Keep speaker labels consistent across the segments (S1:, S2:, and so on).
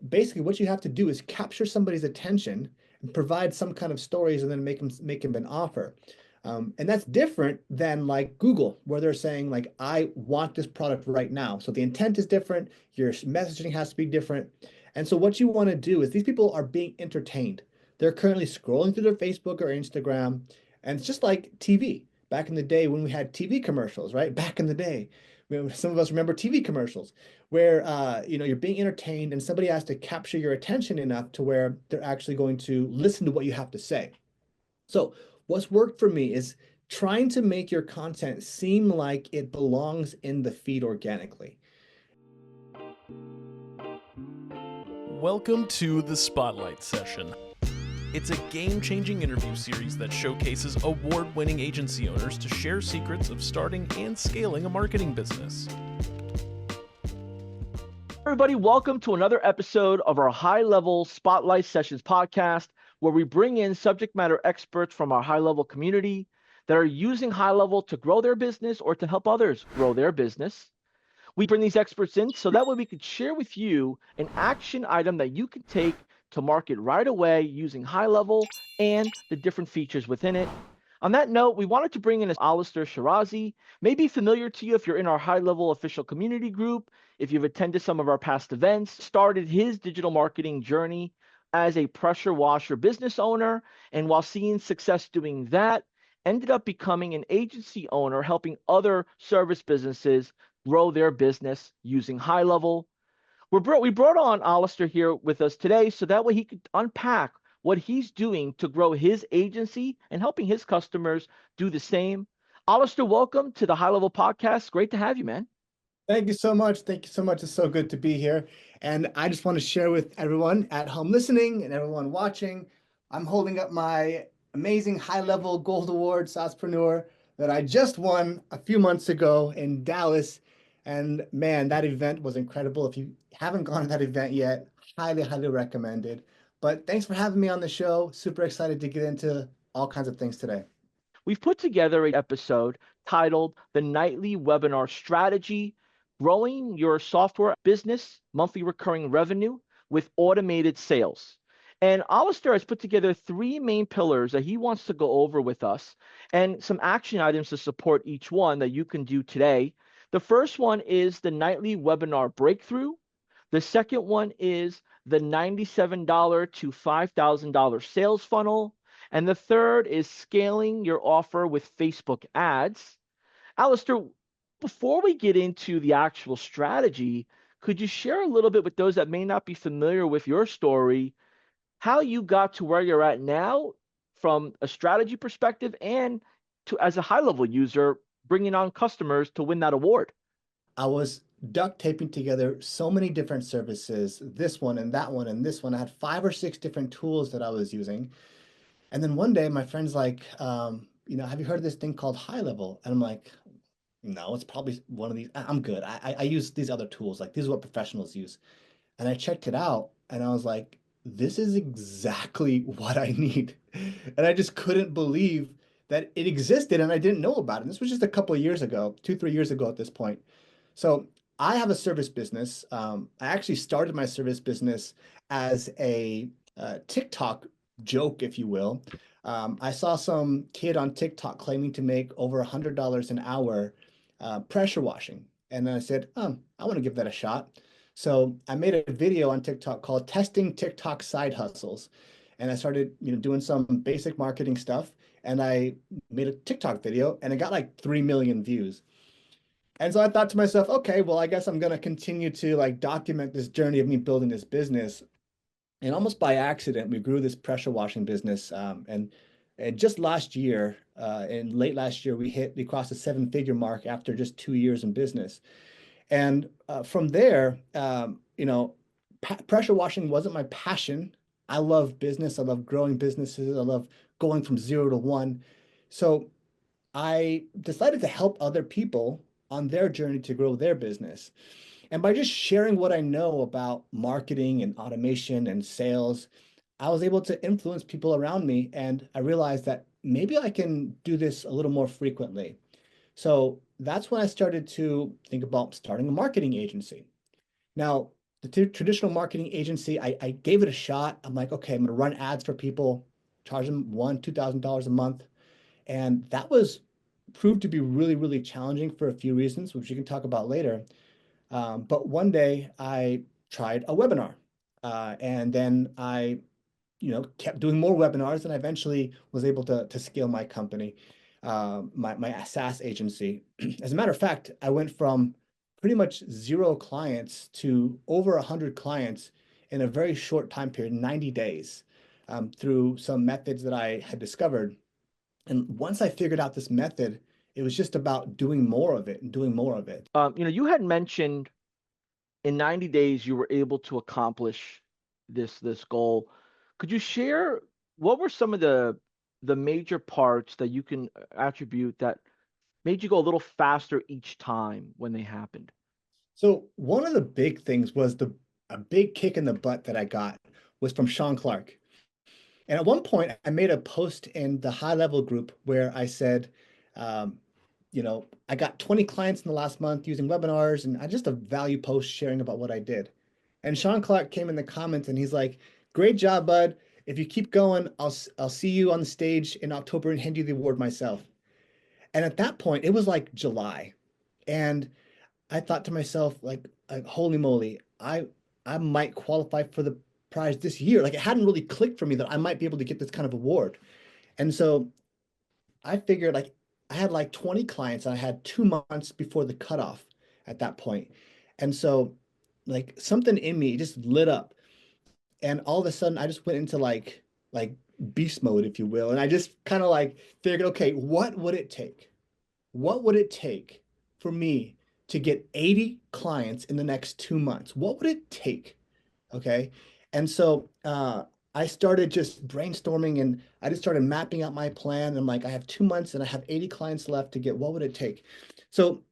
S1: basically what you have to do is capture somebody's attention and provide some kind of stories and then make them an offer. And that's different than like Google, where they're saying like, I want this product right now. So the intent is different. Your messaging has to be different. And so what you want to do is these people are being entertained. They're currently scrolling through their Facebook or Instagram. And it's just like TV. Back in the day when we had TV commercials, right? Back in the day, some of us remember TV commercials where you're being entertained and somebody has to capture your attention enough to where they're actually going to listen to what you have to say. So what's worked for me is trying to make your content seem like it belongs in the feed organically.
S2: Welcome to the Spotlight Session. It's a game-changing interview series that showcases award-winning agency owners to share secrets of starting and scaling a marketing business.
S3: Everybody, welcome to another episode of our HighLevel Spotlight Sessions podcast, where we bring in subject matter experts from our HighLevel community that are using HighLevel to grow their business or to help others grow their business. We bring these experts in so that way we could share with you an action item that you can take to market right away using HighLevel and the different features within it. On that note, we wanted to bring in Alister Shirazi, maybe familiar to you if you're in our HighLevel official community group, if you've attended some of our past events, started his digital marketing journey as a pressure washer business owner, and while seeing success doing that, ended up becoming an agency owner, helping other service businesses grow their business using HighLevel. We brought on Alister here with us today so that way he could unpack what he's doing to grow his agency and helping his customers do the same. Alister, welcome to the HighLevel podcast. Great to have you, man.
S1: Thank you so much. Thank you so much. It's so good to be here. And I just want to share with everyone at home listening and everyone watching, I'm holding up my amazing HighLevel Gold Award, SaaSPRENEURE, that I just won a few months ago in Dallas. And man, that event was incredible. If you haven't gone to that event yet, highly, highly recommended. But thanks for having me on the show. Super excited to get into all kinds of things today.
S3: We've put together an episode titled The Nightly Webinar Strategy, Growing Your Software Business Monthly Recurring Revenue with Automated Sales. And Alister has put together three main pillars that he wants to go over with us and some action items to support each one that you can do today. The first one is the Nightly Webinar Breakthrough. The second one is the $97 to $5,000 sales funnel. And the third is scaling your offer with Facebook ads. Alister, before we get into the actual strategy, could you share a little bit with those that may not be familiar with your story, how you got to where you're at now from a strategy perspective and to as a HighLevel user, bringing on customers to win that award?
S1: I was duct taping together so many different services, this one and that one and this one. I had 5 or 6 different tools that I was using. And then one day my friend's like, have you heard of this thing called HighLevel? And I'm like, no, it's probably one of these. I'm good. I use these other tools. Like, these are what professionals use. And I checked it out and I was like, this is exactly what I need. And I just couldn't believe that it existed and I didn't know about it. And this was just a couple of years ago, 2, 3 years ago at this point. So I have a service business. I actually started my service business as a TikTok joke, if you will. I saw some kid on TikTok claiming to make over $100 an hour pressure washing. And then I said, I want to give that a shot. So I made a video on TikTok called Testing TikTok Side Hustles. And I started, doing some basic marketing stuff. And I made a TikTok video and it got like 3 million views. And so I thought to myself, okay, well, I guess I'm going to continue to like document this journey of me building this business. And almost by accident, we grew this pressure washing business. And just last year, in late last year, we crossed the 7-figure mark after just 2 years in business. And from there, pressure washing wasn't my passion. I love business. I love growing businesses. I love going from 0 to 1. So I decided to help other people on their journey to grow their business. And by just sharing what I know about marketing and automation and sales, I was able to influence people around me. And I realized that maybe I can do this a little more frequently. So that's when I started to think about starting a marketing agency. Now, the traditional marketing agency, I gave it a shot. I'm like, okay, I'm going to run ads for people, charge them $2,000 a month. And that was proved to be really, really challenging for a few reasons, which we can talk about later. But one day I tried a webinar, and then I kept doing more webinars, and I eventually was able to scale my company, my SaaS agency. As a matter of fact, I went from pretty much zero clients to over 100 clients in a very short time period, 90 days, through some methods that I had discovered. And once I figured out this method, it was just about doing more of it and doing more of it.
S3: You had mentioned in 90 days you were able to accomplish this goal. Could you share what were some of the major parts that you can attribute that made you go a little faster each time when they happened?
S1: So one of the big things was a big kick in the butt that I got was from Sean Clark. And at one point, I made a post in the HighLevel group where I said, um, I got 20 clients in the last month using webinars, and I just a value post sharing about what I did. And Sean Clark came in the comments and he's like, "Great job, bud. If you keep going, I'll see you on the stage in October and hand you the award myself." And at that point, it was like July, and I thought to myself, like holy moly, I might qualify for the prize this year. Like it hadn't really clicked for me that I might be able to get this kind of award. And so I figured like I had like 20 clients and I had 2 months before the cutoff at that point. And so like something in me just lit up. And all of a sudden I just went into like beast mode, if you will. And I just kind of like figured, okay, what would it take? What would it take for me to get 80 clients in the next 2 months? What would it take? Okay. And so I started just brainstorming and I just started mapping out my plan. I'm like, I have 2 months and I have 80 clients left to get. What would it take? So,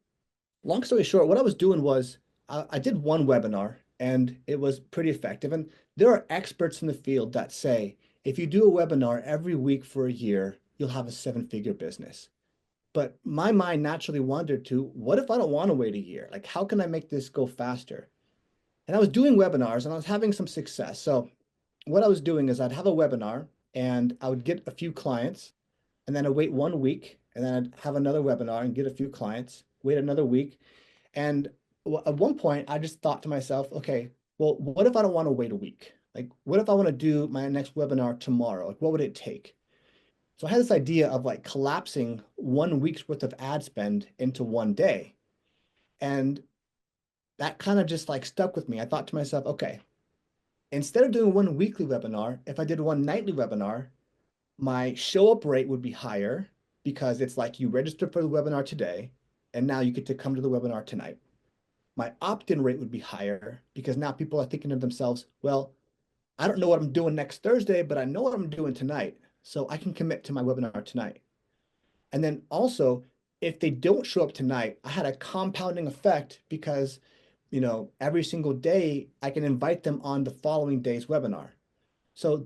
S1: long story short, what I was doing was I did one webinar and it was pretty effective. And there are experts in the field that say if you do a webinar every week for a year, you'll have a seven-figure business. But my mind naturally wandered to what if I don't want to wait a year? Like, how can I make this go faster? And I was doing webinars and I was having some success. So, what I was doing is I'd have a webinar and I would get a few clients, and then I'd wait 1 week, and then I'd have another webinar and get a few clients, wait another week. And at one point, I just thought to myself, okay, well, what if I don't want to wait a week? Like, what if I want to do my next webinar tomorrow? Like, what would it take? So I had this idea of like collapsing 1 week's worth of ad spend into one day. And that kind of just like stuck with me. I thought to myself, okay, instead of doing one weekly webinar, if I did one nightly webinar, my show up rate would be higher because it's like you registered for the webinar today and now you get to come to the webinar tonight. My opt-in rate would be higher because now people are thinking to themselves, well, I don't know what I'm doing next Thursday, but I know what I'm doing tonight. So I can commit to my webinar tonight. And then also, if they don't show up tonight, I had a compounding effect because, every single day I can invite them on the following day's webinar. So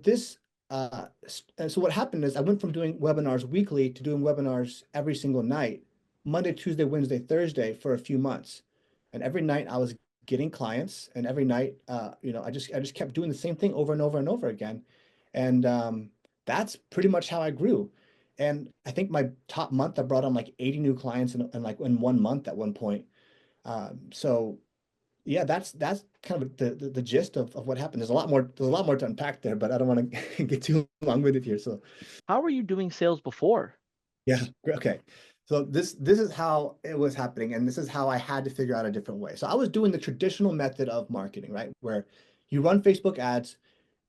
S1: so what happened is I went from doing webinars weekly to doing webinars every single night, Monday, Tuesday, Wednesday, Thursday for a few months. And every night I was getting clients, and every night, I just kept doing the same thing over and over and over again. And that's pretty much how I grew. And I think my top month, I brought on like 80 new clients in like in 1 month at one point. So yeah, that's kind of the gist of what happened. There's a lot more to unpack there, but I don't want to get too long with it here. So
S3: How were you doing sales before?
S1: yeah, okay. So this is how it was happening, and this is how I had to figure out a different way. So I was doing the traditional method of marketing, right? Where you run Facebook ads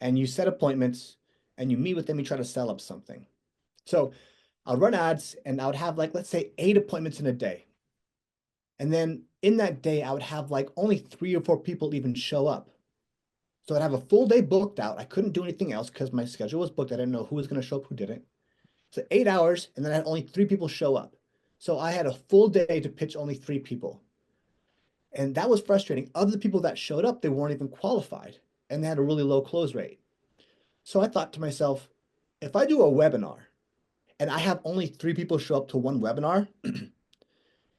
S1: and you set appointments and you meet with them, you try to sell up something. So I'll run ads and I would have like, let's say 8 appointments in a day. And then in that day, I would have like only 3 or 4 people even show up. So I'd have a full day booked out. I couldn't do anything else because my schedule was booked. I didn't know who was going to show up, who didn't. So 8 hours, and then I had only 3 people show up. So I had a full day to pitch only 3 people. And that was frustrating. Other people that showed up, they weren't even qualified and they had a really low close rate. So I thought to myself, if I do a webinar and I have only 3 people show up to one webinar,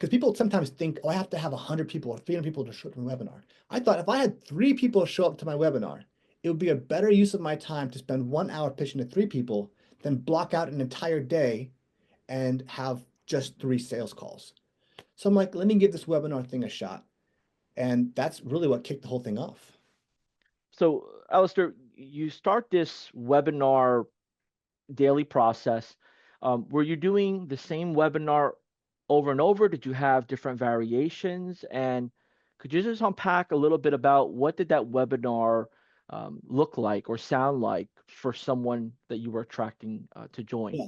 S1: because people sometimes think, oh, I have to have 100 people or 300 people to show up to my webinar. I thought if I had 3 people show up to my webinar, it would be a better use of my time to spend 1 hour pitching to 3 people than block out an entire day and have just 3 sales calls. So I'm like, let me give this webinar thing a shot. And that's really what kicked the whole thing off.
S3: So, Alistair, you start this webinar daily process. Were you doing the same webinar over and over? Did you have different variations? And could you just unpack a little bit about what did that webinar look like or sound like for someone that you were attracting to join?
S1: Yeah.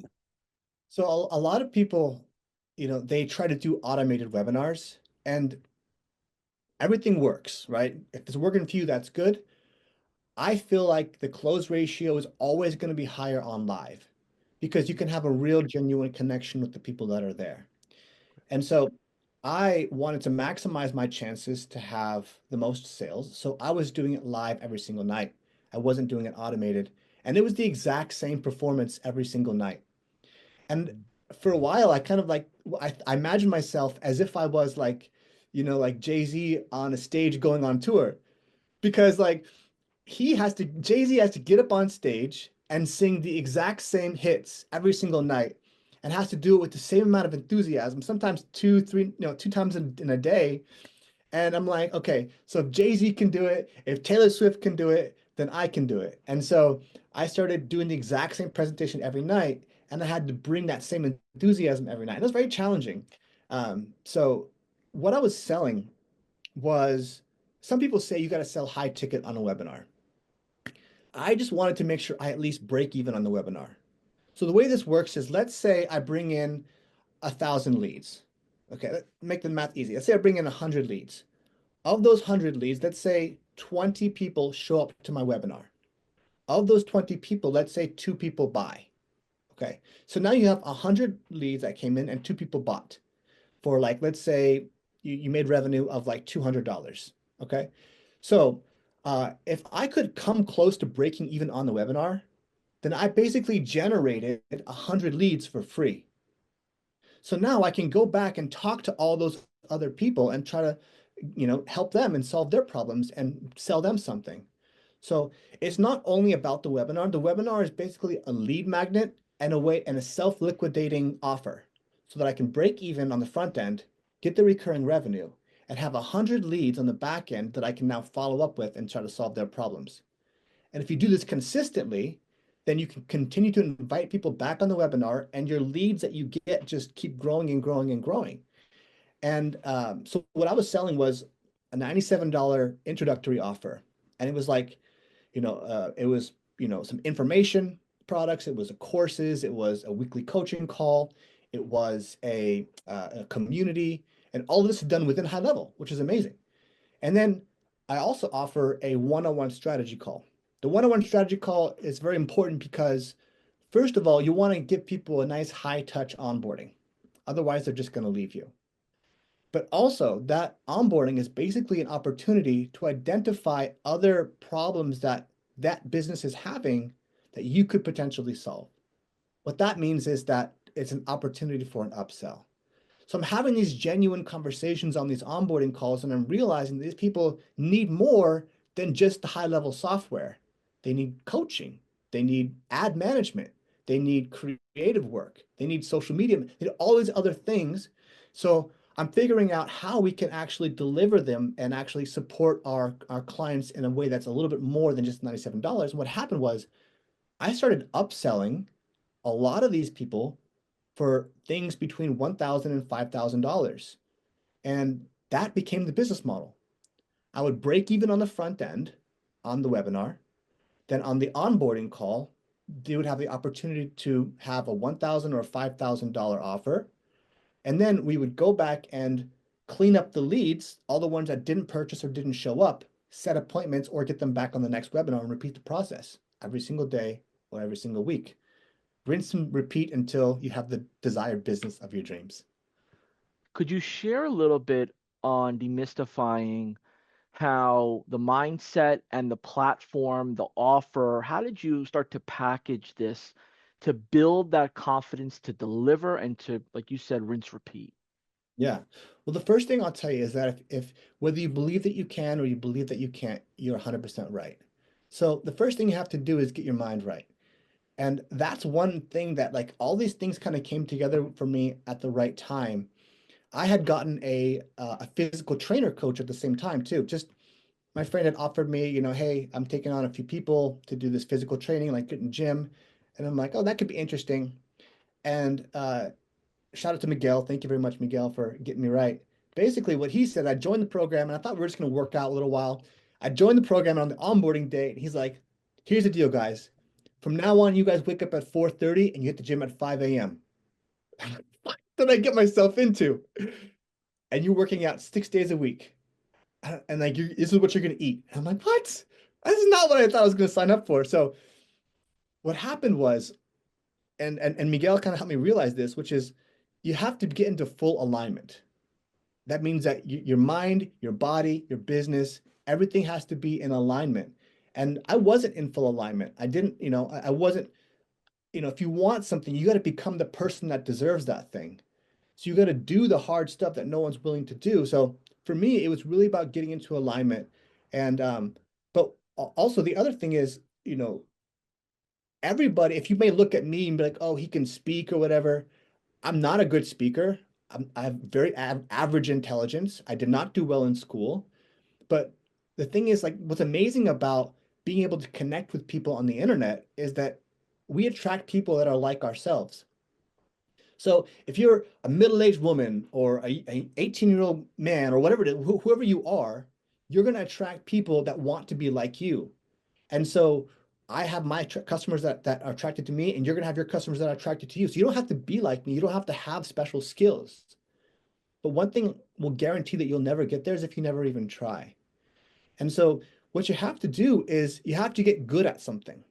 S1: So a lot of people, they try to do automated webinars and everything works, right? If it's working for you, that's good. I feel like the close ratio is always going to be higher on live because you can have a real genuine connection with the people that are there. And so I wanted to maximize my chances to have the most sales. So I was doing it live every single night. I wasn't doing it automated. And it was the exact same performance every single night. And for a while, I kind of like, I imagined myself as if I was like, like Jay-Z on a stage going on tour. Because like Jay-Z has to get up on stage and sing the exact same hits every single night and has to do it with the same amount of enthusiasm, sometimes two, three, 2 times in a day. And I'm like, okay, so if Jay-Z can do it, if Taylor Swift can do it, then I can do it. And so I started doing the exact same presentation every night, and I had to bring that same enthusiasm every night. It was very challenging. So what I was selling was, some people say you got to sell high ticket on a webinar. I just wanted to make sure I at least break even on the webinar. So the way this works is, let's say I bring in 1,000 leads. Okay, let's make the math easy. Let's say I bring in 100 leads. Of those 100 leads, let's say 20 people show up to my webinar. Of those 20 people, let's say 2 people buy. Okay, so now you have 100 leads that came in and 2 people bought for, like, let's say you made revenue of like $200. Okay, so if I could come close to breaking even on the webinar, then I basically generated 100 leads for free. So now I can go back and talk to all those other people and try to, help them and solve their problems and sell them something. So it's not only about the webinar. The webinar is basically a lead magnet and a self-liquidating offer so that I can break even on the front end, get the recurring revenue, and have 100 leads on the back end that I can now follow up with and try to solve their problems. And if you do this consistently, then you can continue to invite people back on the webinar, and your leads that you get just keep growing and growing and growing. And so what I was selling was a $97 introductory offer. And it was like, it was, some information products, it was courses, it was a weekly coaching call, it was a community, and all of this is done within HighLevel, which is amazing. And then I also offer a one-on-one strategy call. The one-on-one strategy call is very important because, first of all, you want to give people a nice high-touch onboarding. Otherwise, they're just going to leave you. But also, that onboarding is basically an opportunity to identify other problems that that business is having that you could potentially solve. What that means is that it's an opportunity for an upsell. So I'm having these genuine conversations on these onboarding calls, and I'm realizing these people need more than just the high-level software. They need coaching. They need ad management. They need creative work. They need social media. They need all these other things. So I'm figuring out how we can actually deliver them and actually support our clients in a way that's a little bit more than just $97. And what happened was I started upselling a lot of these people for things between $1,000 and $5,000. And that became the business model. I would break even on the front end on the webinar. Then on the onboarding call, they would have the opportunity to have a $1,000 or $5,000 offer. And then we would go back and clean up the leads, all the ones that didn't purchase or didn't show up, set appointments, or get them back on the next webinar, and repeat the process every single day or every single week. Rinse and repeat until you have the desired business of your dreams.
S3: Could you share a little bit on demystifying how the mindset and the platform, the offer, how did you start to package this to build that confidence to deliver and to, like you said, rinse, repeat?
S1: Yeah. Well, the first thing I'll tell you is that if whether you believe that you can or you believe that you can't, you're 100% right. So the first thing you have to do is get your mind right. And that's one thing that like all these things kind of came together for me at the right time. I had gotten a physical trainer coach at the same time too. Just my friend had offered me, hey, I'm taking on a few people to do this physical training, like getting gym. And I'm like, oh, that could be interesting. And shout out to Miguel. Thank you very much, Miguel, for getting me right. Basically, what he said, I joined the program and I thought we were just going to work out a little while. I joined the program on the onboarding day, and he's like, here's the deal, guys. From now on, you guys wake up at 4:30 and you hit the gym at 5 a.m. What did I get myself into? And you're working out 6 days a week. And like, this is what you're going to eat. And I'm like, what? This is not what I thought I was going to sign up for. So what happened was, and Miguel kind of helped me realize this, which is you have to get into full alignment. That means that your mind, your body, your business, everything has to be in alignment. And I wasn't in full alignment. I didn't, I wasn't, if you want something, you got to become the person that deserves that thing. So you got to do the hard stuff that no one's willing to do. So for me, it was really about getting into alignment. And, but also the other thing is, everybody, if you may look at me and be like, oh, he can speak or whatever, I'm not a good speaker. I have very average intelligence. I did not do well in school. But the thing is, like, what's amazing about being able to connect with people on the internet is that we attract people that are like ourselves. So if you're a middle-aged woman or a 18-year-old man or whatever it is, whoever you are, you're going to attract people that want to be like you. And so I have my customers that are attracted to me, and you're going to have your customers that are attracted to you. So you don't have to be like me. You don't have to have special skills. But one thing will guarantee that you'll never get there is if you never even try. And so what you have to do is you have to get good at something.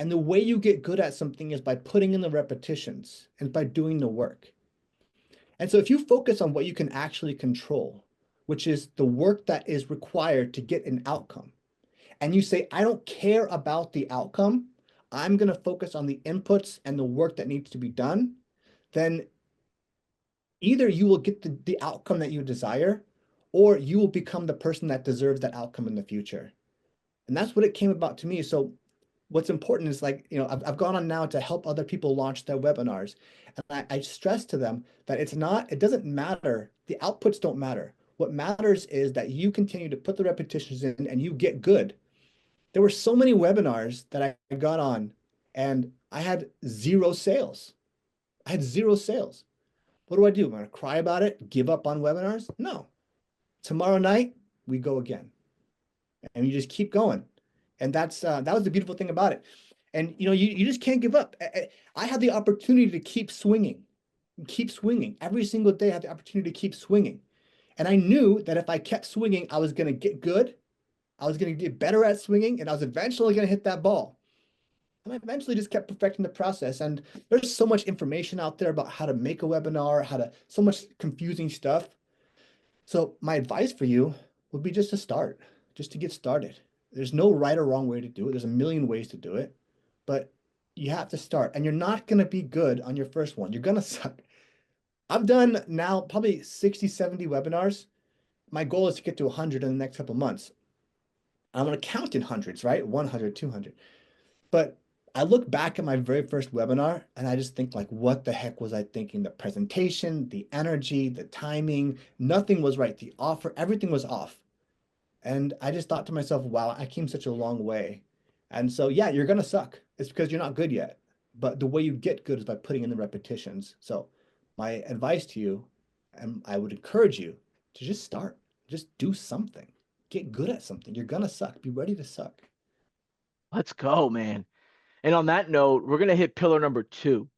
S1: And the way you get good at something is by putting in the repetitions and by doing the work. And so if you focus on what you can actually control, which is the work that is required to get an outcome, and you say, I don't care about the outcome, I'm going to focus on the inputs and the work that needs to be done, then either you will get the outcome that you desire, or you will become the person that deserves that outcome in the future. And that's what it came about to me. So what's important is like, I've gone on now to help other people launch their webinars. And I stress to them that it doesn't matter. The outputs don't matter. What matters is that you continue to put the repetitions in and you get good. There were so many webinars that I got on and I had zero sales. I had zero sales. What do I do? Am I going to cry about it? Give up on webinars? No. Tomorrow night, we go again. And you just keep going. And that was the beautiful thing about it. And you just can't give up. I had the opportunity to keep swinging, every single day. I had the opportunity to keep swinging, and I knew that if I kept swinging, I was going to get good. I was going to get better at swinging, and I was eventually going to hit that ball. And I eventually just kept perfecting the process. And there's so much information out there about how to make a webinar, so much confusing stuff. So my advice for you would be just to start, just to get started. There's no right or wrong way to do it. There's a million ways to do it, but you have to start. And you're not going to be good on your first one. You're going to suck. I've done now probably 60, 70 webinars. My goal is to get to 100 in the next couple of months. I'm going to count in hundreds, right? 100, 200. But I look back at my very first webinar and I just think like, what the heck was I thinking? The presentation, the energy, the timing, nothing was right. The offer, everything was off. And I just thought to myself, wow, I came such a long way. And so, yeah, you're going to suck. It's because you're not good yet. But the way you get good is by putting in the repetitions. So my advice to you, and I would encourage you to just start, just do something, get good at something. You're going to suck. Be ready to suck.
S3: Let's go, man. And on that note, we're going to hit pillar number 2.
S1: Okay.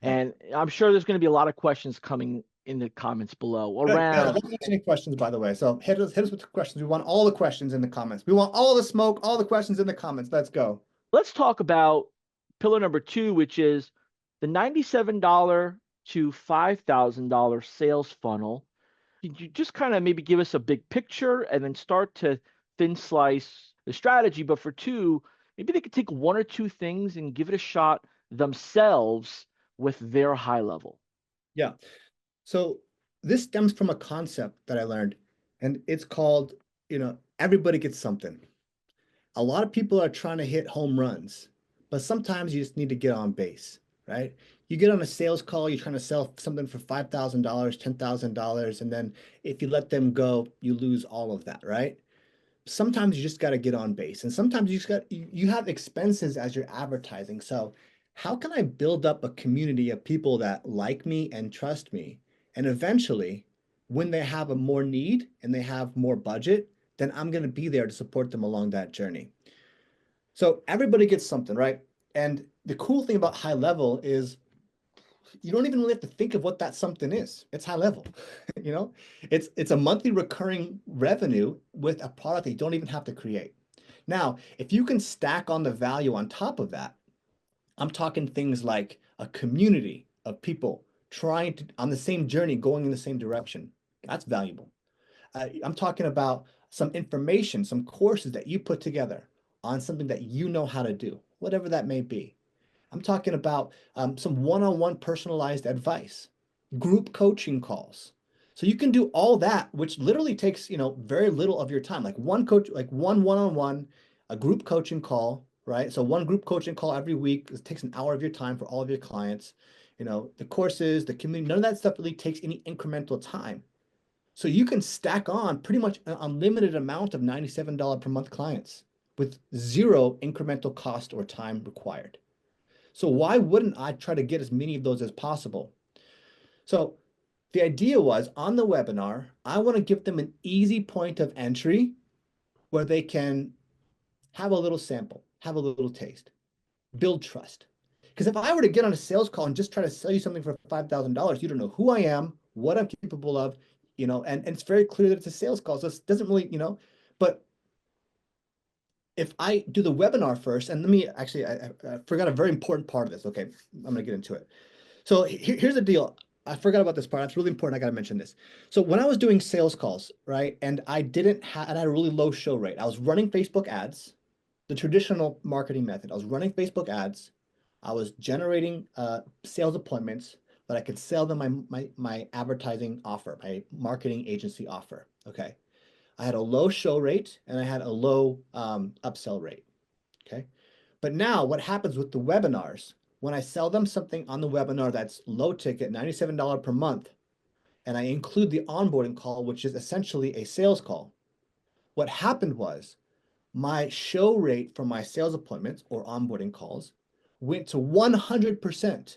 S3: And I'm sure there's going to be a lot of questions coming in the comments below
S1: Good, good.
S3: around.
S1: Let me ask any questions, by the way. So hit us with the questions. We want all the questions in the comments. We want all the smoke, all the questions in the comments. Let's go.
S3: Let's talk about pillar number 2, which is the $97 to $5,000 sales funnel. Could you just kind of maybe give us a big picture and then start to thin slice the strategy? But for 2, maybe they could take 1 or 2 things and give it a shot themselves with their high level.
S1: Yeah. So this stems from a concept that I learned, and it's called, everybody gets something. A lot of people are trying to hit home runs, but sometimes you just need to get on base, right? You get on a sales call, you're trying to sell something for $5,000, $10,000, and then if you let them go, you lose all of that, right? Sometimes you just got to get on base, and sometimes you have expenses as you're advertising. So how can I build up a community of people that like me and trust me? And eventually, when they have a more need and they have more budget, then I'm going to be there to support them along that journey. So everybody gets something, right? And the cool thing about HighLevel is you don't even really have to think of what that something is. It's HighLevel. you know, it's a monthly recurring revenue with a product that you don't even have to create. Now, if you can stack on the value on top of that, I'm talking things like a community of people trying to on the same journey, going in the same direction. That's valuable. I'm talking about some information, some courses that you put together on something that you know how to do, whatever that may be. I'm talking about some one-on-one personalized advice, group coaching calls. So you can do all that, which literally takes, very little of your time. Like one coach, like one-on-one, a group coaching call, right? So one group coaching call every week. It takes an hour of your time for all of your clients. The courses, the community, none of that stuff really takes any incremental time. So you can stack on pretty much an unlimited amount of $97 per month clients with zero incremental cost or time required. So why wouldn't I try to get as many of those as possible? So the idea was on the webinar, I want to give them an easy point of entry where they can have a little sample, have a little taste, build trust. Because if I were to get on a sales call and just try to sell you something for $5,000, you don't know who I am, what I'm capable of, and it's very clear that it's a sales call. So it doesn't really, but if I do the webinar first, and let me actually, I forgot a very important part of this. Okay, I'm going to get into it. So here's the deal. I forgot about this part. It's really important. I got to mention this. So when I was doing sales calls, right, and I didn't have, and I had a really low show rate. I was running Facebook ads, the traditional marketing method. I was running Facebook ads. I was generating sales appointments, but I could sell them my advertising offer, my marketing agency offer. Okay. I had a low show rate and I had a low upsell rate. Okay. But now what happens with the webinars, when I sell them something on the webinar that's low ticket, $97 per month, and I include the onboarding call, which is essentially a sales call, what happened was my show rate for my sales appointments or onboarding calls went to 100%.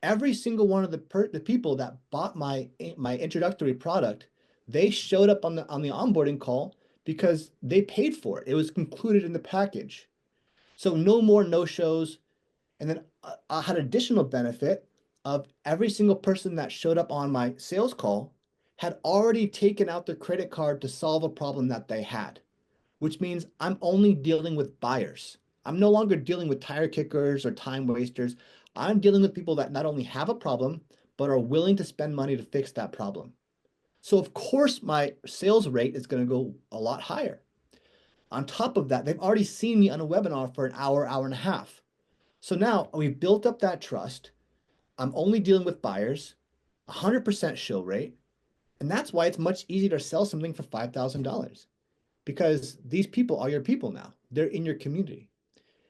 S1: Every single one of the people that bought my introductory product, they showed up on the onboarding call because they paid for it. It was included in the package. So no more no-shows. And then I had additional benefit of every single person that showed up on my sales call had already taken out their credit card to solve a problem that they had, which means I'm only dealing with buyers. I'm no longer dealing with tire kickers or time wasters. I'm dealing with people that not only have a problem, but are willing to spend money to fix that problem. So of course my sales rate is going to go a lot higher. On top of that, they've already seen me on a webinar for an hour, hour and a half. So now we've built up that trust. I'm only dealing with buyers, 100% show rate. And that's why it's much easier to sell something for $5,000 because these people are your people now. They're in your community.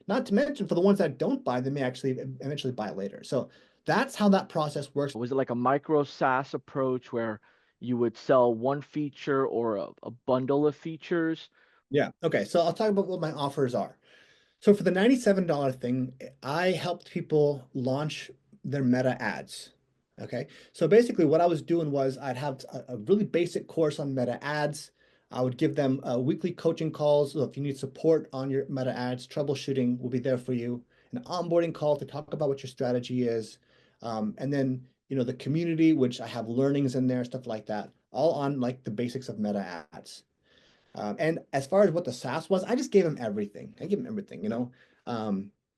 S1: Not to mention for the ones that don't buy, they may actually eventually buy later. So that's how that process works.
S3: Was it like a micro SaaS approach where you would sell one feature or a bundle of features?
S1: Yeah. Okay. So I'll talk about what my offers are. So for the $97 thing, I helped people launch their Meta ads. Okay. So basically what I was doing was I'd have a really basic course on Meta ads. I would give them weekly coaching calls. So if you need support on your Meta ads, troubleshooting will be there for you. An onboarding call to talk about what your strategy is. And then, the community, which I have learnings in there, stuff like that, all on like the basics of Meta ads. And as far as what the SaaS was, I just gave him everything. I gave him everything.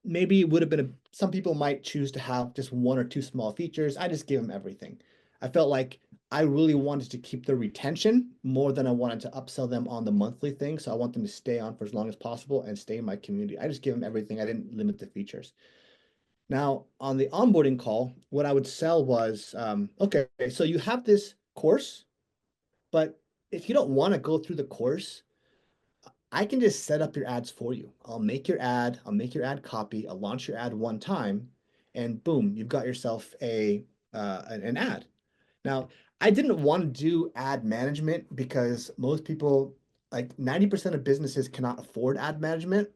S1: Maybe it would have been some people might choose to have just one or two small features. I just gave him everything. I felt like I really wanted to keep the retention more than I wanted to upsell them on the monthly thing. So I want them to stay on for as long as possible and stay in my community. I just gave them everything. I didn't limit the features. Now, on the onboarding call, what I would sell was, okay, so you have this course, but if you don't want to go through the course, I can just set up your ads for you. I'll make your ad copy, I'll launch your ad one time, and boom, you've got yourself an ad. Now, I didn't want to do ad management because most people, like 90% of businesses cannot afford ad management.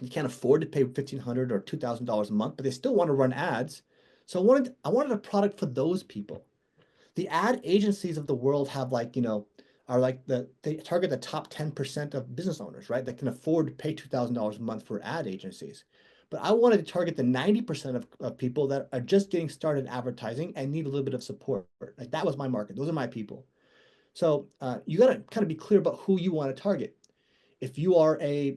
S1: You can't afford to pay $1,500 or $2,000 a month, but they still want to run ads. So I wanted a product for those people. The ad agencies of the world have like, are like they target the top 10% of business owners, right? That can afford to pay $2,000 a month for ad agencies. But I wanted to target the 90% of people that are just getting started advertising and need a little bit of support. Like that was my market. Those are my people. So you got to kind of be clear about who you want to target. If you are a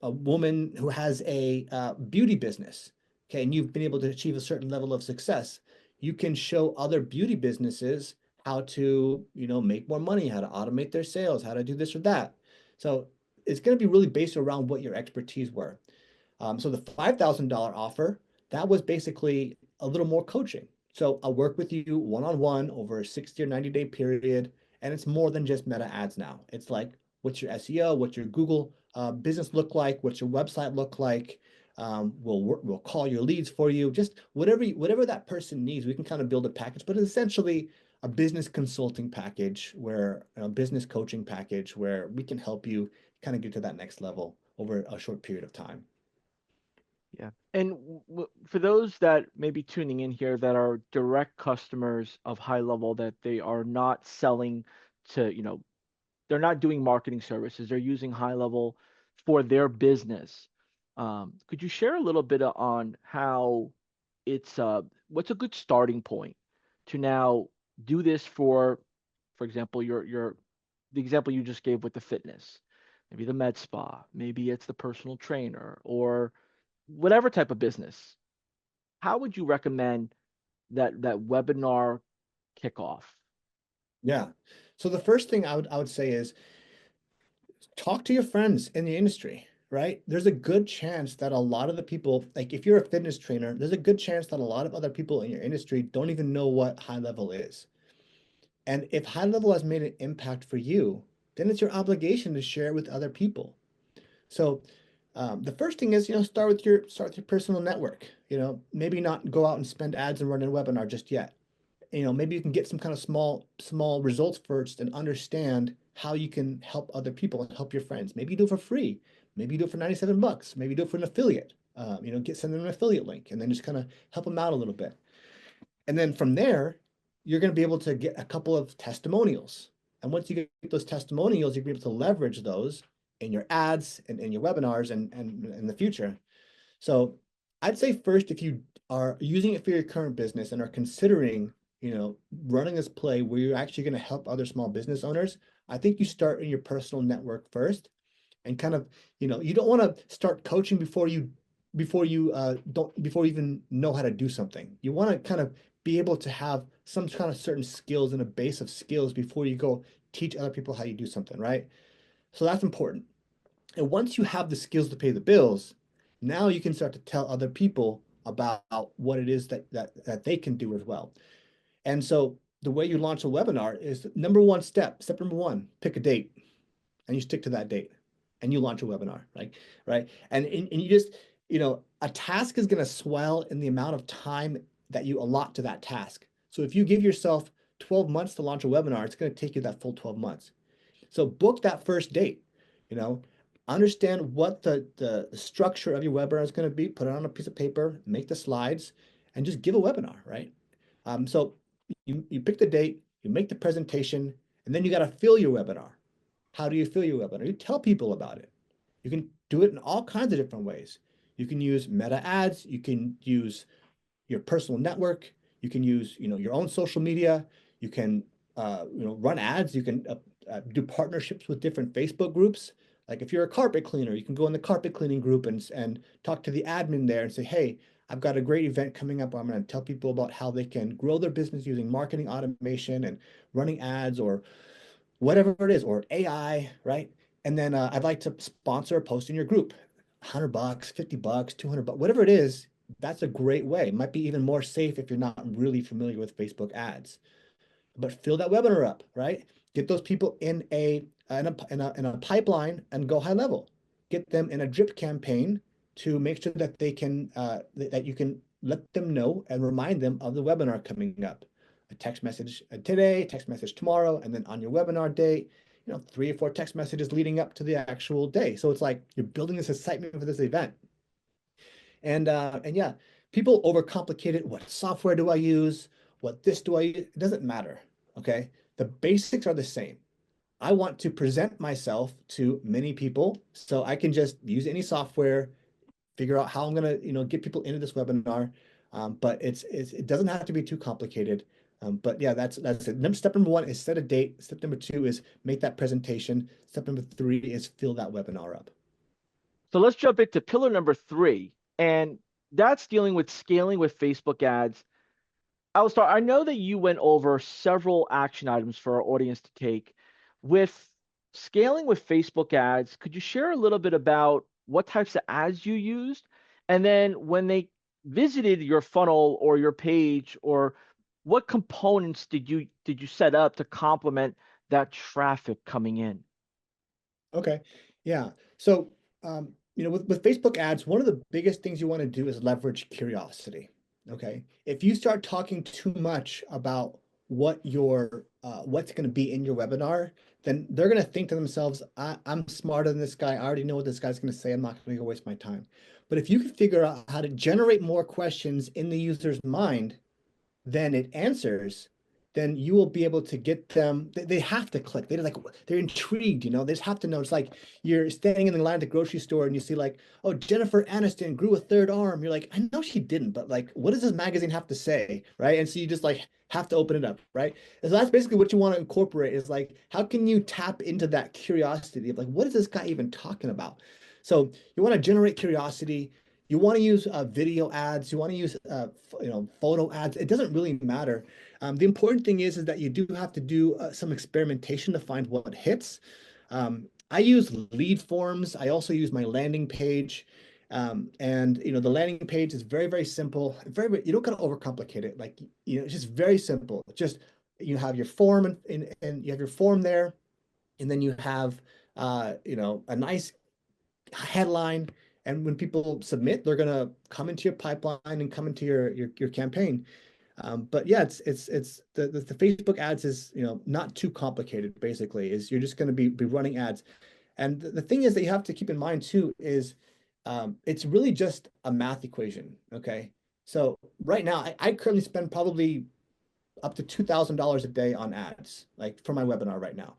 S1: woman who has a beauty business, okay, and you've been able to achieve a certain level of success, you can show other beauty businesses how to, make more money, how to automate their sales, how to do this or that. So it's going to be really based around what your expertise were. So the $5,000 offer, that was basically a little more coaching. So I'll work with you one-on-one over a 60 or 90-day period. And it's more than just meta ads now. It's like, what's your SEO? What's your Google business look like? What's your website look like? We'll call your leads for you. Just whatever that person needs, we can kind of build a package, but essentially a business consulting package where a business coaching package where we can help you kind of get to that next level over a short period of time.
S3: Yeah. And for those that may be tuning in here that are direct customers of HighLevel, that they are not selling to, they're not doing marketing services, they're using HighLevel for their business. Could you share a little bit on how it's what's a good starting point to now do this for example, your the example you just gave with the fitness, maybe the med spa, maybe it's the personal trainer or whatever type of business. How would you recommend that webinar kickoff?
S1: Yeah. So the first thing I would say is talk to your friends in the industry, right? There's a good chance that a lot of the people, like if you're a fitness trainer, there's a good chance that a lot of other people in your industry don't even know what HighLevel is. And if HighLevel has made an impact for you, then it's your obligation to share it with other people. So the first thing is, start with your personal network. Maybe not go out and spend ads and run a webinar just yet. Maybe you can get some kind of small results first and understand how you can help other people and help your friends. Maybe you do it for free. Maybe you do it for 97 bucks. Maybe you do it for an affiliate. Send them an affiliate link and then just kind of help them out a little bit. And then from there, you're going to be able to get a couple of testimonials. And once you get those testimonials, you'll be able to leverage those in your ads and in your webinars and in the future. So I'd say first, if you are using it for your current business and are considering, running this play where you're actually going to help other small business owners, I think you start in your personal network first and kind of, you don't want to start coaching before you before you even know how to do something. You want to kind of be able to have some kind of certain skills and a base of skills before you go teach other people how you do something, right? So that's important. And once you have the skills to pay the bills, now you can start to tell other people about what it is that they can do as well. And so the way you launch a webinar is step number one, pick a date and you stick to that date and you launch a webinar, right? And you just, a task is going to swell in the amount of time that you allot to that task. So if you give yourself 12 months to launch a webinar, it's going to take you that full 12 months. So book that first date, you know, understand what the structure of your webinar is going to be, put it on a piece of paper, make the slides, and just give a webinar, right? So you pick the date, you make the presentation, and then you got to fill your webinar. How do you fill your webinar? You tell people about it. You can do it in all kinds of different ways. You can use meta ads, you can use your personal network, you can use, your own social media, you can, run ads, you can do partnerships with different Facebook groups. Like if you're a carpet cleaner, you can go in the carpet cleaning group and talk to the admin there and say, hey, I've got a great event coming up. I'm going to tell people about how they can grow their business using marketing automation and running ads or whatever it is, or AI, right? And then I'd like to sponsor a post in your group, $100, $50, $200, whatever it is. that's a great way. It might be even more safe if you're not really familiar with Facebook ads. But fill that webinar up, right? Get those people in a pipeline and go high level. Get them in a drip campaign to make sure that they can that you can let them know and remind them of the webinar coming up. A text message today, text message tomorrow, and then on your webinar date, 3 or 4 text messages leading up to the actual day. So it's like you're building this excitement for this event. And yeah, people overcomplicate it. What software do I use? What this do I use? It doesn't matter. Okay. The basics are the same. I want to present myself to many people, so I can just use any software, figure out how I'm gonna, get people into this webinar. But it doesn't have to be too complicated. But yeah, that's it. Step number 1 is set a date. Step number 2 is make that presentation. Step number 3 is fill that webinar up.
S3: So let's jump into pillar number 3, and that's dealing with scaling with Facebook ads. Alister, I know that you went over several action items for our audience to take. With scaling with Facebook ads, could you share a little bit about what types of ads you used? And then when they visited your funnel or your page, or what components did you set up to complement that traffic coming in?
S1: Okay. Yeah. So, with Facebook ads, one of the biggest things you want to do is leverage curiosity. Okay. If you start talking too much about what's going to be in your webinar, then they're going to think to themselves, I'm smarter than this guy. I already know what this guy's going to say. I'm not going to go waste my time. But if you can figure out how to generate more questions in the user's mind than it answers, then you will be able to get them. They have to click. They're intrigued, They just have to know. It's like you're standing in the line at the grocery store and you see like, oh, Jennifer Aniston grew a third arm. You're like, I know she didn't, but like, what does this magazine have to say, right? And so you just like have to open it up, right? And so that's basically what you want to incorporate is like, how can you tap into that curiosity of like, what is this guy even talking about? So you want to generate curiosity. You want to use video ads. You want to use photo ads. It doesn't really matter. The important thing is that you do have to do some experimentation to find what hits. I use lead forms. I also use my landing page. And the landing page is very, very simple. You don't gotta overcomplicate it. Like, it's just very simple. Just you have your form and you have your form there, and then you have a nice headline. And when people submit, they're gonna come into your pipeline and come into your campaign. But yeah, it's the Facebook ads is not too complicated. Basically, is you're just going to be running ads, and the thing is that you have to keep in mind too is it's really just a math equation. Okay, so right now I currently spend probably up to $2,000 a day on ads, like for my webinar right now.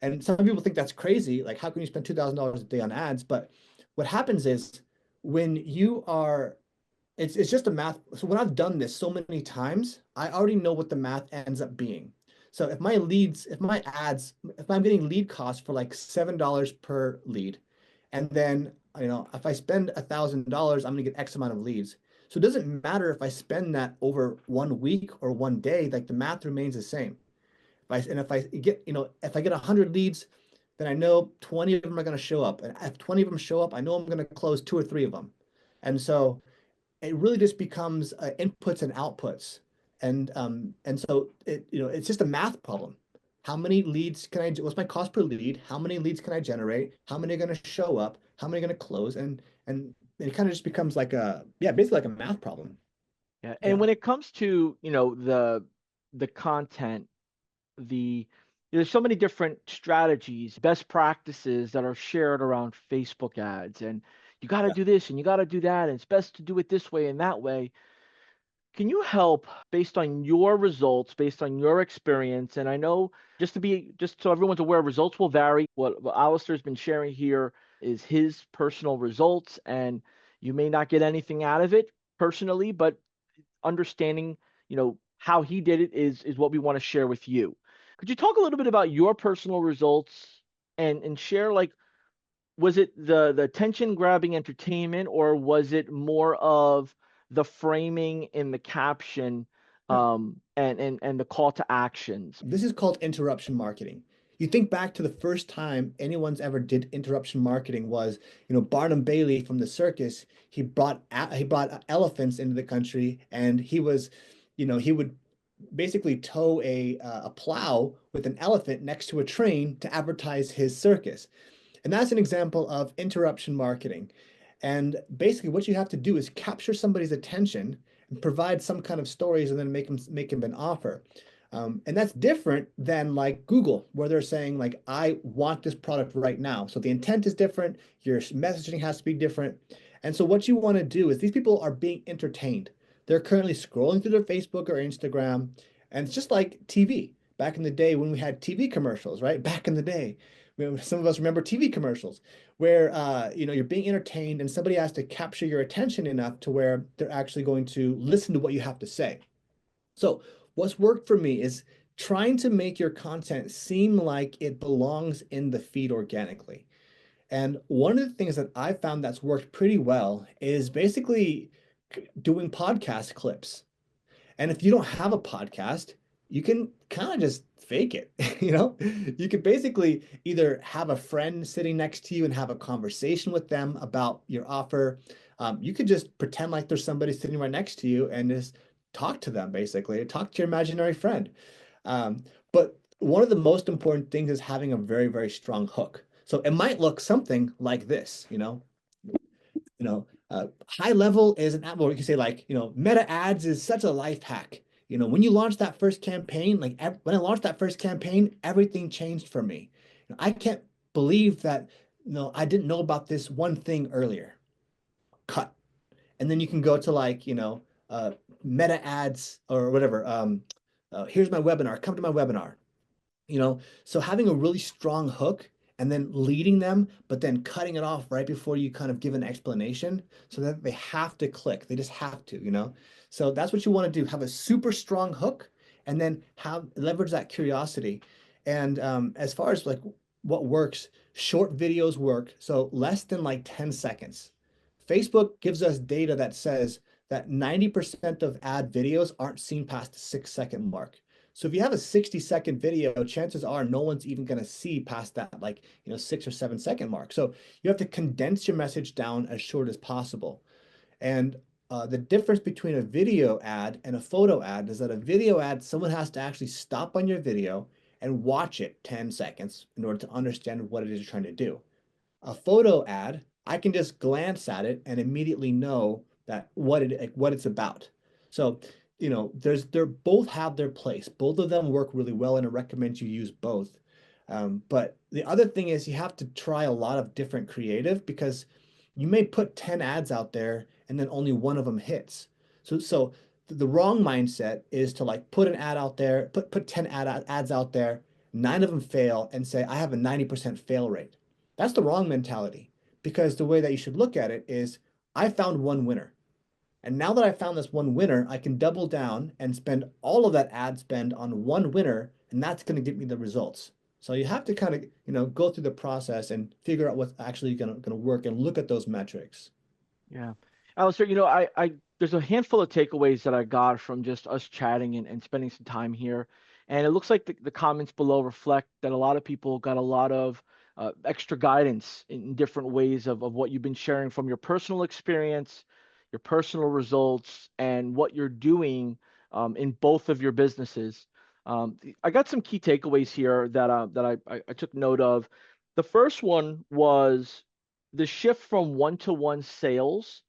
S1: And some people think that's crazy. Like, how can you spend $2,000 a day on ads? But what happens is when you are it's just a math. So when I've done this so many times, I already know what the math ends up being. So if I'm getting lead costs for like $7 per lead, and then if I spend $1,000, I'm gonna get X amount of leads. So it doesn't matter if I spend that over 1 week or 1 day, like the math remains the same. If I get 100 leads, then I know 20 of them are going to show up. And if 20 of them show up, I know I'm going to close 2 or 3 of them. And so it really just becomes inputs and outputs. And so it's just a math problem. How many leads can I do? What's my cost per lead? How many leads can I generate? How many are going to show up? How many are going to close? And it kind of just becomes basically like a math problem.
S3: Yeah, and
S1: Yeah.
S3: when it comes to the content, there's so many different strategies, best practices that are shared around Facebook ads, and you got to
S1: Yeah.
S3: do this and you got to do that, and it's best to do it this way and that way. Can you help based on your results, based on your experience? And I know just so everyone's aware, results will vary. What Alistair's been sharing here is his personal results, and you may not get anything out of it personally, but understanding, how he did it is what we want to share with you. Could you talk a little bit about your personal results and share, like, was it the attention grabbing entertainment, or was it more of the framing in the caption,
S1: Yeah.
S3: and the call to actions?
S1: This is called interruption marketing. You think back to the first time anyone's ever did interruption marketing was, Barnum Bailey from the circus. He brought elephants into the country, and he would basically tow a plow with an elephant next to a train to advertise his circus. And that's an example of interruption marketing. And basically, what you have to do is capture somebody's attention and provide some kind of stories, and then make them an offer. And that's different than like Google, where they're saying like, I want this product right now. So the intent is different. Your messaging has to be different. And so what you want to do is these people are being entertained. They're currently scrolling through their Facebook or Instagram, and it's just like TV. Back in the day when we had TV commercials, right? Back in the day, some of us remember TV commercials where you're being entertained and somebody has to capture your attention enough to where they're actually going to listen to what you have to say. So what's worked for me is trying to make your content seem like it belongs in the feed organically. And one of the things that I found that's worked pretty well is basically doing podcast clips. And if you don't have a podcast, you can kind of just fake it. You could basically either have a friend sitting next to you and have a conversation with them about your offer. You could just pretend like there's somebody sitting right next to you and just talk to them, basically, talk to your imaginary friend. But one of the most important things is having a very, very strong hook. So it might look something like this, HighLevel is an app where you can say like, meta ads is such a life hack. When you launch that first campaign, like when I launched that first campaign, everything changed for me. I can't believe that, I didn't know about this one thing earlier. Cut. And then you can go to like, meta ads or whatever. Here's my webinar. Come to my webinar. So having a really strong hook and then leading them, but then cutting it off right before you kind of give an explanation so that they have to click. They just have to. So that's what you want to do. Have a super strong hook and then have leverage that curiosity. And as far as like what works, short videos work. So less than like 10 seconds. Facebook gives us data that says that 90% of ad videos aren't seen past the 6-second mark. So if you have a 60-second video, chances are no one's even going to see past that, like, 6 or 7-second mark. So you have to condense your message down as short as possible. And the difference between a video ad and a photo ad is that a video ad, someone has to actually stop on your video and watch it 10 seconds in order to understand what it is you're trying to do. A photo ad, I can just glance at it and immediately know that what it's about. So, they're both have their place. Both of them work really well, and I recommend you use both. But the other thing is you have to try a lot of different creative because you may put 10 ads out there and then only one of them hits. So the wrong mindset is to like put an ad out there, put 10 ads out there, 9 of them fail and say, I have a 90% fail rate. That's the wrong mentality because the way that you should look at it is I found one winner. And now that I found this one winner, I can double down and spend all of that ad spend on one winner, and that's going to get me the results. So you have to kind of, go through the process and figure out what's actually going to work and look at those metrics.
S3: Yeah. Alistair, there's a handful of takeaways that I got from just us chatting and spending some time here. And it looks like the comments below reflect that a lot of people got a lot of extra guidance in different ways of what you've been sharing from your personal experience, your personal results, and what you're doing in both of your businesses. I got some key takeaways here that I took note of. The first one was the shift from one-to-one sales,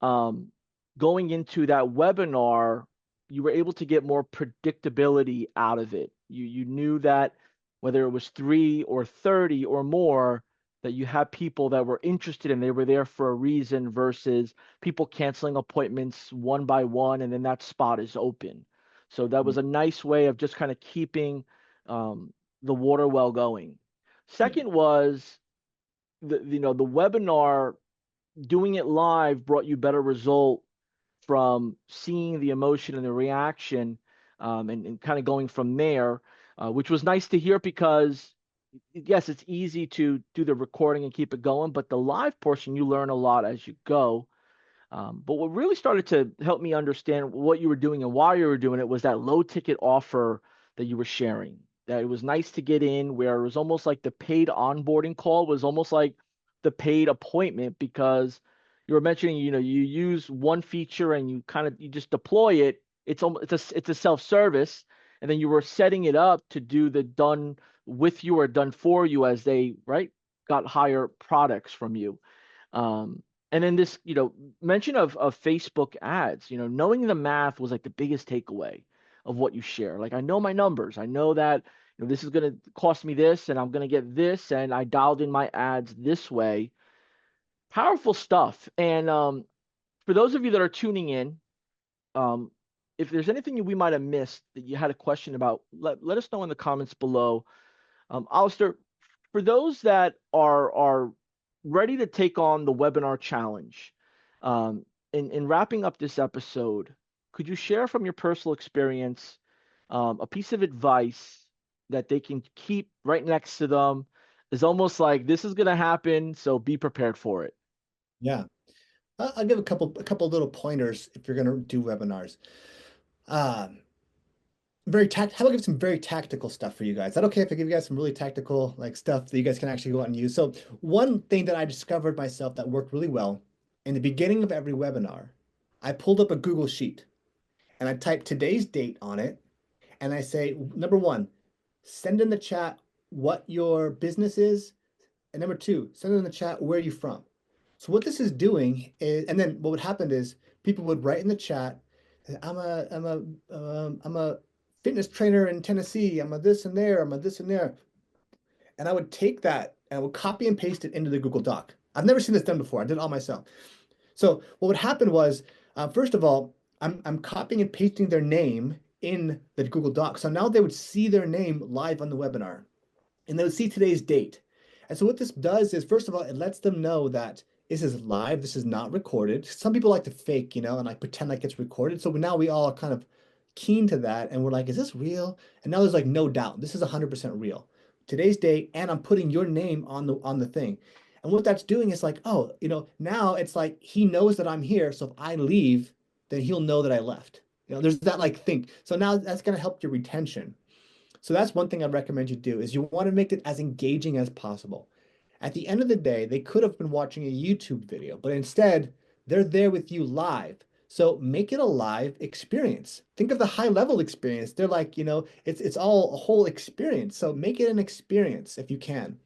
S3: um, going into that webinar, you were able to get more predictability out of it. You knew that whether it was 3 or 30 or more, that you had people that were interested and they were there for a reason versus people canceling appointments one by one and then that spot is open. So that was a nice way of just kind of keeping the water well going.
S1: Yeah.
S3: Second was the webinar, doing it live brought you better result from seeing the emotion and the reaction, and kind of going from there, which was nice to hear because yes, it's easy to do the recording and keep it going, but the live portion, you learn a lot as you go. But what really started to help me understand what you were doing and why you were doing it was that low ticket offer that you were sharing. that it was nice to get in, where it was almost like the paid onboarding call was almost like the paid appointment, because you were mentioning, you use one feature and you just deploy it. It's almost it's a self-service, and then you were setting it up to do the done with you or done for you as they, right, got higher products from you. And then this, mention of Facebook ads, knowing the math was like the biggest takeaway of what you share. Like, I know my numbers. I know that, this is going to cost me this and I'm going to get this. And I dialed in my ads this way. Powerful stuff. And for those of you that are tuning in, um, if there's anything we might have missed that you had a question about, let us know in the comments below. Alister, for those that are ready to take on the webinar challenge, in wrapping up this episode, could you share from your personal experience a piece of advice that they can keep right next to them? It's almost like this is going to happen, so be prepared for it.
S1: Yeah. I'll give a couple little pointers if you're going to do webinars. Um, how about give some very tactical stuff for you guys? Is that okay if I give you guys some really tactical like stuff that you guys can actually go out and use? So one thing that I discovered myself that worked really well in the beginning of every webinar, I pulled up a Google Sheet and I typed today's date on it. And I say, number one, send in the chat what your business is. And number two, send in the chat where you're from. So what this is doing is, and then what would happen is people would write in the chat, I'm a fitness trainer in Tennessee. I'm a this and there. I'm a this and there. And I would take that and I would copy and paste it into the Google Doc. I've never seen this done before. I did it all myself. So what would happen was, first of all, I'm copying and pasting their name in the Google Doc. So now they would see their name live on the webinar and they would see today's date. And so what this does is, first of all, it lets them know that this is live, this is not recorded. Some people like to fake, and like pretend like it's recorded. So now we all are kind of keen to that. And we're like, is this real? And now there's like no doubt, this is 100% real. Today's date, and I'm putting your name on the thing. And what that's doing is like, oh, now it's like he knows that I'm here. So if I leave, then he'll know that I left. There's that like think. So now that's going to help your retention. So that's one thing I'd recommend you do is you want to make it as engaging as possible. At the end of the day, they could have been watching a YouTube video, but instead they're there with you live. So make it a live experience. Think of the HighLevel experience. They're like, it's all a whole experience. So make it an experience if you can.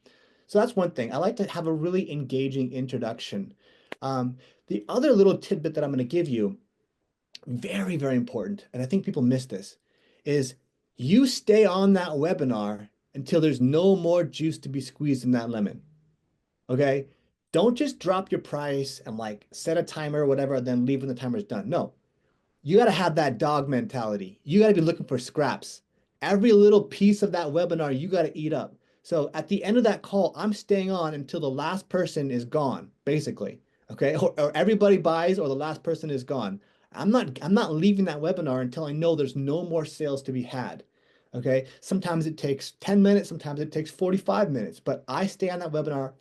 S1: So that's one thing. I like to have a really engaging introduction. The other little tidbit that I'm going to give you, very, very important, and I think people miss this, is you stay on that webinar until there's no more juice to be squeezed in that lemon. Okay? Don't just drop your price and like set a timer or whatever, then leave when the timer's done. No, you got to have that dog mentality. You got to be looking for scraps. Every little piece of that webinar, you got to eat up. So at the end of that call, I'm staying on until the last person is gone, basically. Okay, or everybody buys or the last person is gone. I'm not leaving that webinar until I know there's no more sales to be had. Okay, sometimes it takes 10 minutes, sometimes it takes 45 minutes, but I stay on that webinar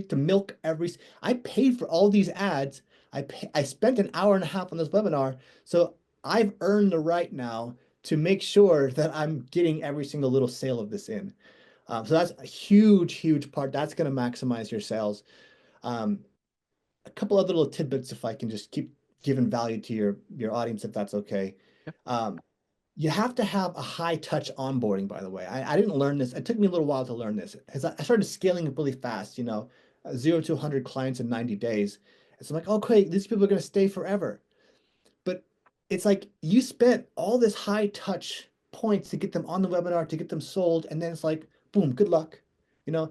S1: to milk every. I paid for all these ads. I spent an hour and a half on this webinar, so I've earned the right now to make sure that I'm getting every single little sale of this in. So that's a huge, huge part. That's going to maximize your sales. Um, a couple other little tidbits, if I can just keep giving value to your audience, if that's okay. Um, you have to have a high touch onboarding, by the way. I didn't learn this. It took me a little while to learn this because I started scaling it really fast, 0 to 100 clients in 90 days. And so I'm like, okay, these people are going to stay forever. But it's like you spent all this high touch points to get them on the webinar, to get them sold. And then it's like, boom, good luck. You know,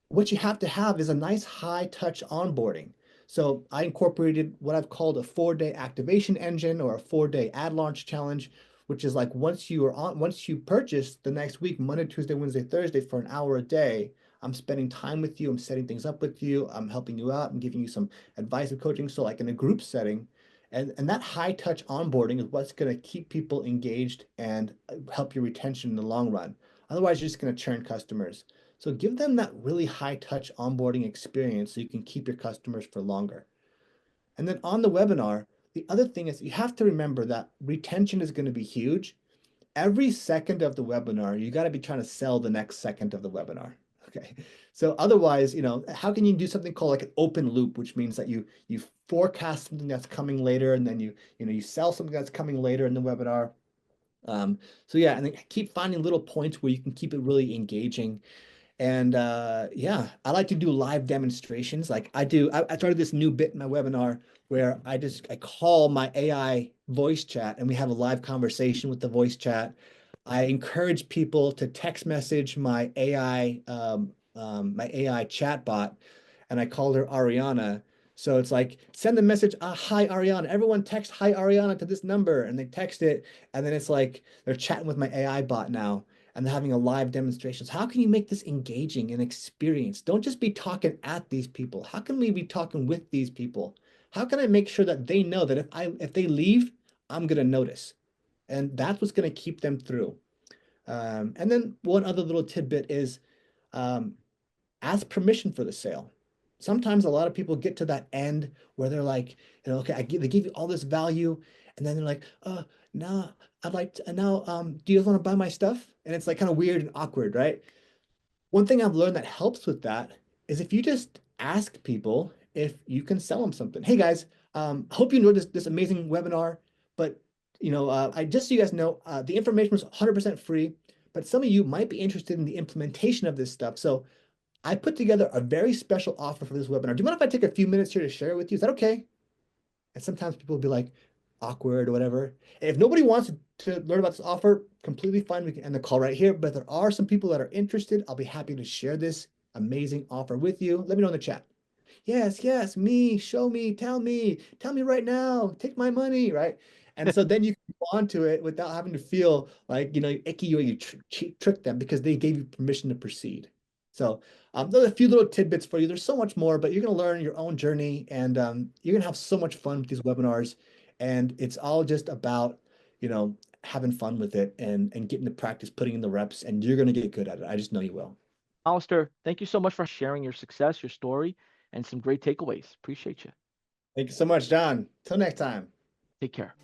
S1: what you have to have is a nice high touch onboarding. So I incorporated what I've called a 4-day activation engine or a 4-day ad launch challenge, which is like once you purchase the next week, Monday, Tuesday, Wednesday, Thursday for an hour a day, I'm spending time with you. I'm setting things up with you. I'm helping you out. I'm giving you some advice and coaching. So like in a group setting, and that high touch onboarding is what's going to keep people engaged and help your retention in the long run. Otherwise, you're just going to churn customers. So give them that really high touch onboarding experience so you can keep your customers for longer. And then on the webinar, the other thing is you have to remember that retention is going to be huge. every second of the webinar, you got to be trying to sell the next second of the webinar. Okay. So otherwise, how can you do something called like an open loop, which means that you forecast something that's coming later, and then you sell something that's coming later in the webinar. So yeah, and then keep finding little points where you can keep it really engaging. And yeah, I like to do live demonstrations. Like I started this new bit in my webinar where I call my AI voice chat and we have a live conversation with the voice chat. I encourage people to text message my AI chatbot, and I called her Ariana. So it's like, send the message, hi Ariana. Everyone text hi Ariana to this number, and they text it, and then it's like they're chatting with my AI bot now, and they're having a live demonstration. So how can you make this engaging and experience? Don't just be talking at these people. How can we be talking with these people? How can I make sure that they know that if they leave, I'm gonna notice, and that's what's gonna keep them through. And then one other little tidbit is, um, ask permission for the sale. Sometimes a lot of people get to that end where they're like, okay, they give you all this value, and then they're like, now I'd like to, now, do you guys want to buy my stuff? And it's like kind of weird and awkward, right? One thing I've learned that helps with that is if you just ask people if you can sell them something. Hey guys, hope you enjoyed this amazing webinar, but I just so you guys know, the information was 100% free, but some of you might be interested in the implementation of this stuff. So I put together a very special offer for this webinar. Do you mind if I take a few minutes here to share it with you? Is that okay? And sometimes people will be like awkward or whatever. And if nobody wants to learn about this offer, completely fine. We can end the call right here. But if there are some people that are interested, I'll be happy to share this amazing offer with you. Let me know in the chat. Yes, yes, me, show me, tell me right now, take my money, right? And so then you can go on to it without having to feel like, icky or you trick them because they gave you permission to proceed. So those are a few little tidbits for you. There's so much more, but you're going to learn your own journey, and you're going to have so much fun with these webinars. And it's all just about, having fun with it and getting to practice, putting in the reps, and you're going to get good at it. I just know you will.
S3: Alister, thank you so much for sharing your success, your story, and some great takeaways. Appreciate you.
S1: Thank you so much, John. Till next time.
S3: Take care.